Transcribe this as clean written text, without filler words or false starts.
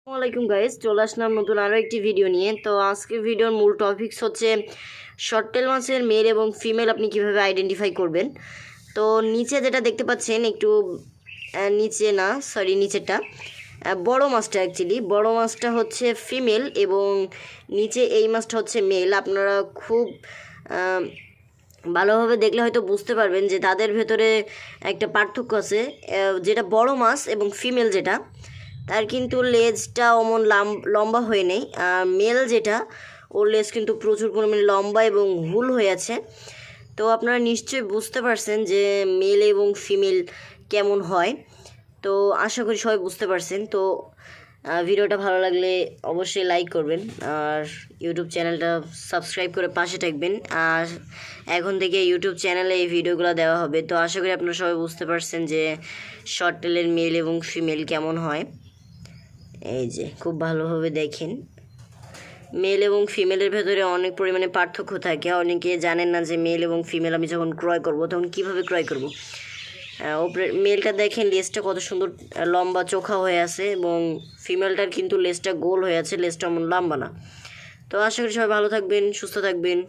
আসসালামাইকুম গাইস, চলে আসলাম নতুন আরও একটি ভিডিও নিয়ে। তো আজকের ভিডিওর মূল টপিকস হচ্ছে শর্ট টেল মাছের মেল এবং ফিমেল আপনি কিভাবে আইডেন্টিফাই করবেন। তো নিচে যেটা দেখতে পাচ্ছেন একটু নিচে না, সরি নিচেরটা বড় মাছটা, অ্যাকচুয়ালি বড় মাছটা হচ্ছে ফিমেল এবং নিচে এই মাছটা হচ্ছে মেল। আপনারা খুব ভালোভাবে দেখলে হয়তো বুঝতে পারবেন যে তাদের ভেতরে একটা পার্থক্য আছে। যেটা বড় মাছ এবং ফিমেল যেটা, তার কিন্তু লেজটা অমন লম্বা হয়ে নেই। আর মেল যেটা, ওর লেজ কিন্তু প্রচুর পরিমাণে লম্বা এবং হুল হয়ে আছে। তো আপনারা নিশ্চয়ই বুঝতে পারছেন যে মেল এবং ফিমেল কেমন হয়। তো আশা করি সবাই বুঝতে পারছেন। তো ভিডিওটা ভালো লাগলে অবশ্যই লাইক করবেন আর ইউটিউব চ্যানেলটা সাবস্ক্রাইব করে পাশে থাকবেন। আর এখন থেকে ইউটিউব চ্যানেলে এই ভিডিওগুলো দেওয়া হবে। তো আশা করি আপনারা সবাই বুঝতে পারছেন যে শর্ট টেলের মেল এবং ফিমেল কেমন হয়। এই যে খুব ভালোভাবে দেখেন, মেল এবং ফিমেলের ভেতরে অনেক পরিমাণে পার্থক্য থাকে। অনেকে জানেন না যে মেল এবং ফিমেল আমি যখন ক্রয় করব তখন কিভাবে ক্রয় করব। ওপরে মেলটা দেখেন লেজটা কত সুন্দর লম্বা চোখা হয়ে আছে এবং ফিমেলটার কিন্তু লেজটা গোল হয়ে আছে, লেজটা এমন লম্বা না। তো আশা করি সবাই ভালো থাকবেন, সুস্থ থাকবেন।